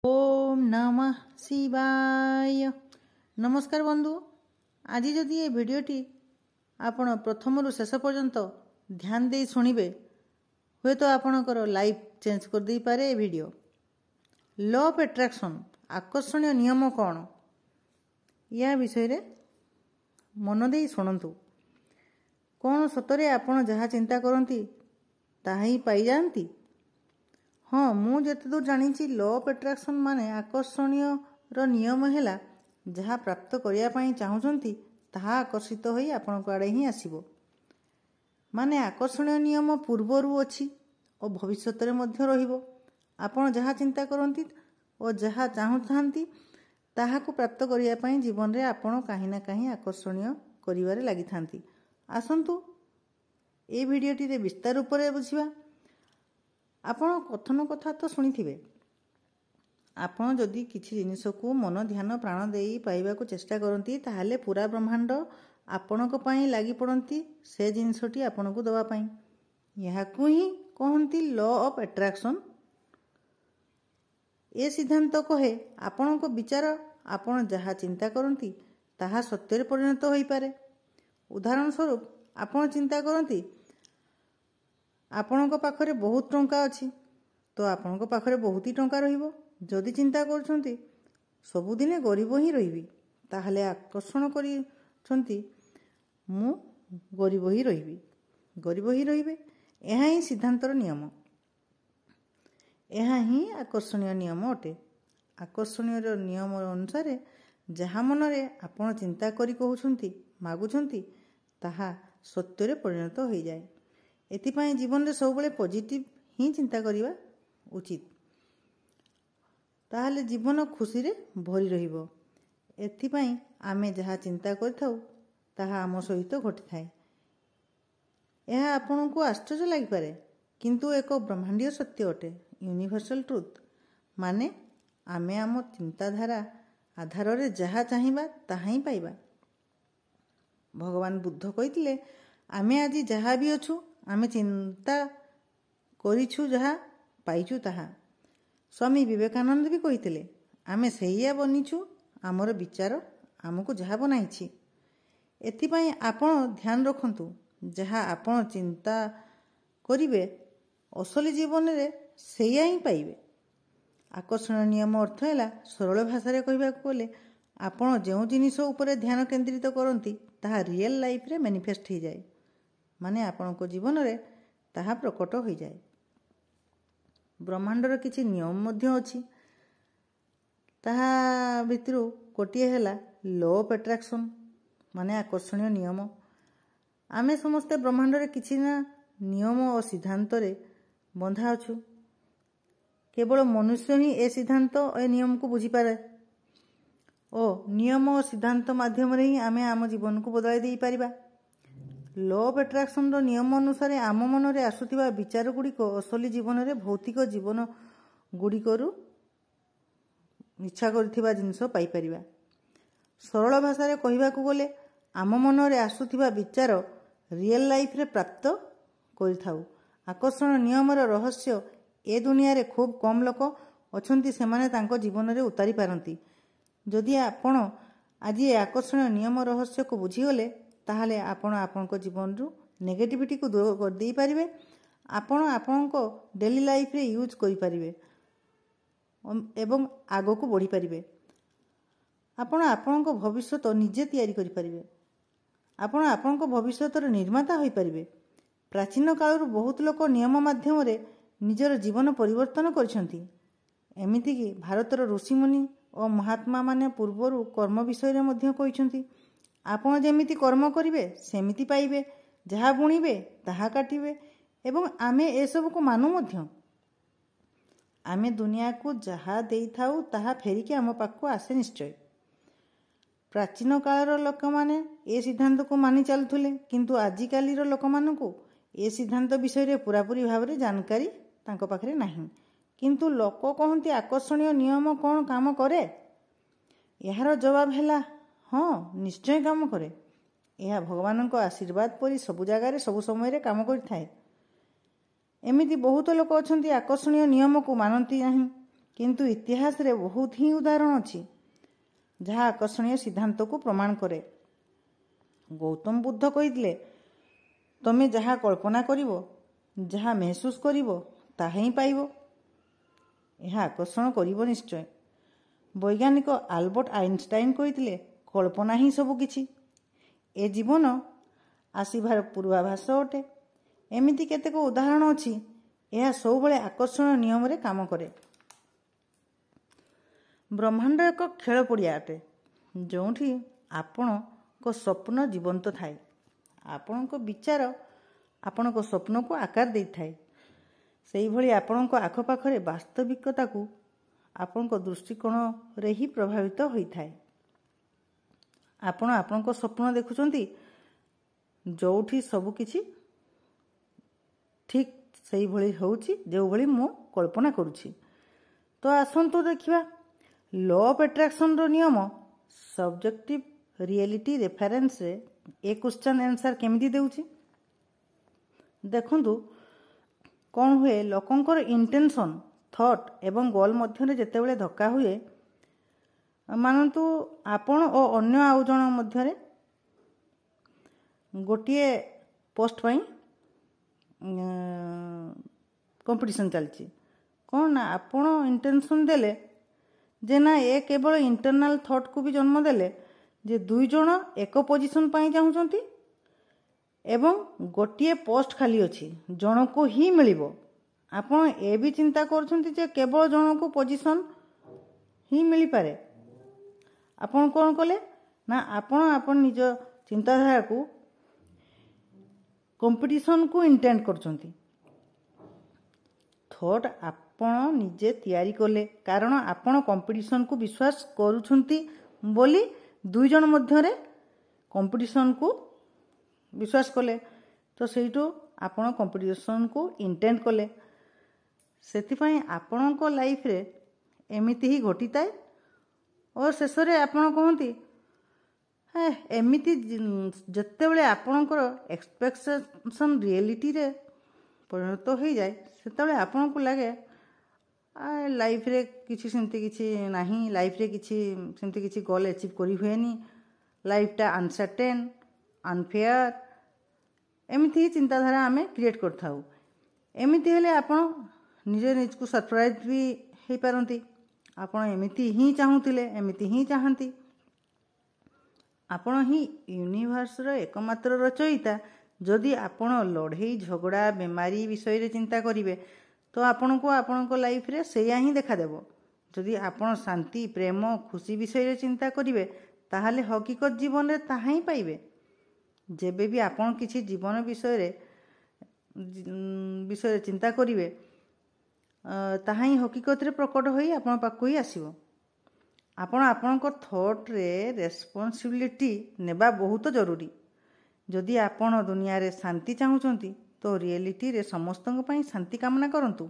ओम नमः शिवाय। नमस्कार बंधु, आज जदि ये भिडियोटी आपण प्रथम रु शेष पर्यंत ध्यान दे शुणिबे हुए तो आपणकर लाइफ चेंज कर दे पारे। वीडियो लॉ ऑफ अट्रैक्शन आकर्षणीय नियम कौन या विषय रे मन दे शुणु। कौन सतरे आपण जहाँ चिंता करती ताहा ही पाई जाती। हाँ, मु जिते दूर जानी लॉ ऑफ अट्रैक्शन माने आकर्षणीय रो नियम है जहाँ प्राप्त करने चाहूँगी ताहा आकर्षित होई आपण आड़े ही आसीबो। माने आकर्षणीय नियम पूर्वरु अच्छी और भविष्यत रे मध्य रहिबो। आपण जहाँ चिंता करती और जहाँ चाहूँगी ताहा को प्राप्त करने जीवन रे आपण कहीं ना कहीं आकर्षणीय करिवारे लागि थांती। आसंतु ए भिडियोटी रे विस्तार रूप बुझिबा। आपण कथन कथा तो शुणी आपण जदि किसी जिनिस को मन ध्यान प्राण दे पाइबा को चेष्टा करती ताहले पूरा ब्रह्मांड आपण लगी पड़ती से जिनसटी आपण को दवापाई। यह ही कहती लॉ ऑफ अट्रैक्शन। ए सिद्धांत कहे आपण विचार आपण जहाँ चिंता करती ताहा सत्य परिणत हो पारे। उदाहरण स्वरूप आपण चिंता करती आपण पाखरे बहुत टंका अच्छी तो आपण पाखरे बहुत ही टंका रहिबो। जदि चिंता करछंती सबुदिने गरीब ही रहिबी ताहले आकर्षण करछंती मु गरीब ही रहिबी, गरीब ही रहिबे। यह ही सिद्धांतर नियम, यह ही आकर्षणीय नियम अटे। आकर्षणीय नियम अनुसार जहाँ मनरे आपण चिंता करी कहउछंती मागुछंती ताहा सत्य परिणत हो जाए। एथिपाई जीवन रे सब बेले पॉजिटिव ही चिंता करिबा उचित, ताहले जीवन खुशी रे भरी रहिबो। एथिपाई आमे जहाँ चिंता करथाउ ताहा आम सहित घटी थाए। यह आपण को आश्चर्य लागि पारे किंतु एक ब्रह्मांडीय सत्य अटे, यूनिवर्सल ट्रुथ। माने आमे आम चिंताधारा आधार रे जहाँ चाहिबा ताहा ही पाइबा। भगवान बुद्ध कहिथिले आमे आज जहाँ भी अछु आमे चिंता करिछु जहाँ पाइछु ताहा। स्वामी विवेकानंद भी कहिथिले आमे सेहिया बनिछु आमर विचार आमको जहाँ बनाइछि। एथिपाई आपण ध्यान रखंतु जहाँ आपण चिंता करिवे असली जीवन रे सेया ही पाइबे। आकर्षण नियम अर्थ है सरल भाषा रे कहबाकू गले आपण जो जिनिस उपरे ध्यान केंद्रित करती ताहा रियल लाइफ रे मैनिफेस्ट हो जाए। माने आपण को जीवन रे ताहा प्रकट हो जाए। ब्रह्मांडर किछि नियम मध्य अछि, ताहा भितरु गोटिए हैला लॉ ऑफ अट्रैक्शन माने आकर्षणीय नियम। आमे समस्ते ब्रह्मांड रे किछि ना नियम और सिद्धांत रे बंधा अछु। केवल मनुष्य ही ए सिद्धांत और नियम को बुझी पारे और नियम और सिद्धांत माध्यम रे ही आमे आम जीवन को बदलाई दे पारिबा। लॉ ऑफ अट्रैक्शन रो नियम अनुसार आम मन रे आसुथिबा विचार गुड़िक असली जीवन रे भौतिक जीवन गुड़िकरू इच्छा करथिबा जिंस पाई परिबा। सरल भाषा रे कहबाकू गले आम मन रे आसुथिबा विचार रियल लाइफ रे प्राप्त करिथाउ। आकर्षण नियम रो रहस्य ए दुनिया रे खूब कम लोक अछंती सेमाने तांको जीवन रे उतारी पारंती। जदि आपण आज ए आकर्षण नियम रहस्य को बुझीगले ताहले आपण आपनको जीवन रु नेगेटिविटी को दूर कर दे पारिबे। आपण आपनको डेली लाइफ रे यूज करि पारिबे एवं आगो को बढ़ी पारिबे। आपण आपनको भविष्यत निजे तैयारी करि पारिबे। आपण आपनको भविष्यत रो निर्माता होई पारिबे। प्राचीन काल बहुत लोक नियम माध्यम रे निजर जीवन परिवर्तन करछंती। एमिति कि भारतर ऋषिमुनि और महात्मा माने पूर्वरु कर्म विषय रे मध्य कहिसंती आपण जेमिति कर्म करिवे सेमिति पाइबे, जहाँ बुणिबे ताहा काटिबे। एवं आमे ए सब को मानु मध्य। आमे दुनिया को जहाँ देई थाउ ताहा फेरिके आम पाखु आसे निश्चय। प्राचीन कालर लोक माने ए सिद्धांत को मानि चलुथुले किंतु आजिकालीर लोक मानकु ए सिद्धांत विषय रे पूरापूरी भाव रे जानकारी तांको पाखरे नाही। किंतु लोक कहंती आकर्षणीय नियम कौन काम करे। यार जवाब हैला हाँ, निश्चय काम करे। यह भगवान को आशीर्वाद परी सबु जगार सबु समय रे काम करि थाए। एमिति बहुत लोक अछंती आकर्षणीय नियम को मानती नहीं किंतु इतिहास रे बहुत ही उदाहरण अछि जहाँ आकर्षणीय सिद्धांत को प्रमाण करे। गौतम बुद्ध कहिथिले तमे जहाँ कल्पना करिवो जहाँ महसूस करिवो ताहा ही पाइबो। यह आकर्षण करिवो निश्चय। वैज्ञानिक आल्बर्ट आइनस्टाइन कहिथिले कल्पना ही सबु किछि। ए जीवन आसीभार पूर्वाभास अटे। एमिति केतेक उदाहरण अछि। यह सबुबले आकर्षण नियम रे काम करे। ब्रह्मांड एक खेल पड़िया अटे जोठी आपण को स्वप्न जीवंत थाए। आपण को विचार आपण को स्वप्न को आकार दे थाए। सेही भली आपण को आखपाखरे वास्तविकता को आपण को दृष्टिकोण रे ही प्रभावित होई थाए। आपण को स्वप्न देखुचंती जोठी सब किछि ठीक सेही भली होउची जो भली मो कल्पना करूची। तो आसंतु देखिबा लॉ ऑफ अट्रैक्शन रो नियम सब्जेक्टिव रियलिटी रेफरेंस रे ए क्वेश्चन आंसर केमिति देउची देखंतु। कौन हुए लोकंकर इंटेंशन थॉट एवं गोल मध्य जेते बेले धक्का हुए मानतु आपण और अन्य आउ जन मध्य गोटे पोस्ट पाई कंपटीशन चलची। कौन ना आपण इंटेंशन देले जे ना ए केवल इंटरनल थॉट को भी जन्म देले जे दुई जन एक पोजीशन पाई चाहूचंती एवं गोटे पोस्ट खाली अछि जन को ही मिलिबो। आपण ए भी चिंता करछंती जे केवल जन को पोजीशन ही मिली पारे। आपण कोन कले ना आपण निज चिंताधारा को कंपटीशन को इंटेंड करछंती। थॉट आपण निजे तैयारी कले कारण आपण कंपटीशन को विश्वास करूछंती बोली दुई जन मध्य रे कंपटीशन को विश्वास कले। तो सेइटो आपण कंपटीशन को इंटेंड कले। सेति पई आपण को लाइफ रे एमिति ही घटिताए और शेष रे आपण कहंती एमिति जत्ते बेले आपणकर एक्सपेक्टेशन रियलिटी रे परिणत हो जाए सेतबेले आपण को लगे लाइफ रे किछि सेंति किछि नाही। लाइफ रे किछि सेंति किछि गोल अचीव करि हुएनी। लाइफटा अनसर्टेन अनफेयर एमिति ही चिंताधारा आमे क्रिएट करथाउ। एमिति हेले आपण निजे निज को सरप्राइज भी हे पारंती। आपण एमिति ही चाहूतिले एमिति ही चाहंती। आपण ही यूनिवर्स रो एकमात्र रचयिता। जदि आपण लड़ाई झगड़ा बेमारी विषय रे चिंता करिवे तो आपण को लाइफ रे सेया ही देखा देबो। जदि आपण शांति प्रेम खुशी विषय रे चिंता करिवे ताहाले हकीकत जीवन रे ताहा ही पाइबे। जेबे भी आपण किछि जीवन विषय रे चिंता करिवे ताहा ही हकीकत रे प्रकट होई आपण पाखु ही आसीबो। आपण थॉट रे रेस्पॉन्सिबिलिटी नेबा बहुत जरूरी। जदि आपण दुनिया रे शांति चाहूचंती तो रियलिटी रे समस्तंग पई शांति कामना करंतु।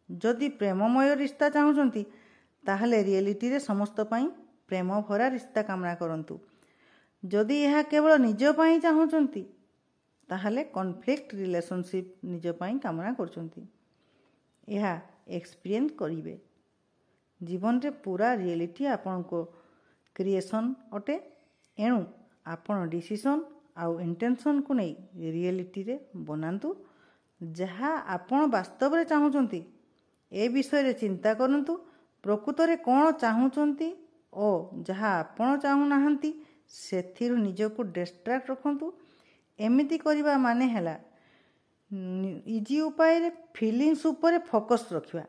जदि प्रेममय रिश्ता चाहूचंती ताहले रियलिटी रे समस्त पई प्रेम भरा रिश्ता कामना करंतु। जदि यह केवल निज पई चाहूचंती ताहले कॉन्फ्लिक्ट रिलेशनशिप निज पई कामना करचंती। यह एक्सपीरियंस करिवे। जीवन रे पूरा रियलिटी आपण को क्रिएशन अटे। एणु आपण डिसीजन आउ इंटेंशन को नहीं रियलिटी रे बनांतु। जहाँ आपण वास्तव रे चाहूचंती ए विषय रे चिंता करंतु। प्रकृत रे कोन चाहूचंती ओ जहाँ आपण चाहू नाहंती सेथिरु निज को डिस्ट्रैक्ट रखंतु। एमिति करिबा माने हैला इजी उपाय रे फीलिंग्स ऊपर फोकस रखिबा।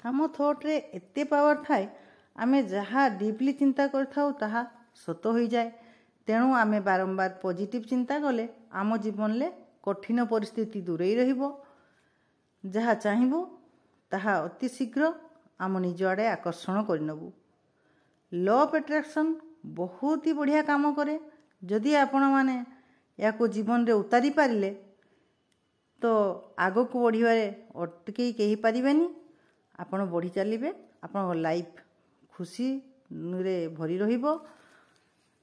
हम थॉट रे एते पावर थाए आमे जहाँ डीपली चिंता करथाउ ताहा सत हो जाए। तेणु आमे बारंबार पॉजिटिव चिंता कले आम जीवन ले कठिन परिस्थिति दूरेई रहिबो। जहाँ चाहिबो ताहा अति शीघ्र आम निज आड़े आकर्षण करनबु। लॉ ऑफ अट्रैक्शन बहुत ही बढ़िया काम करे। जदि आपण माने या को जीवन रे उतारी पारिले तो आगो को बढ़िबारे अटके केही पारिबेनी। आपण बढ़ी चलिबे। आपण लाइफ खुशी रे भरी रहिबो।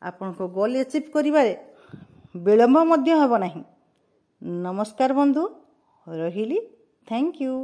आपण को गोल अचीव करिबारे विलंब मध्य हबो नाही। नमस्कार बंधु रहिली। Thank you.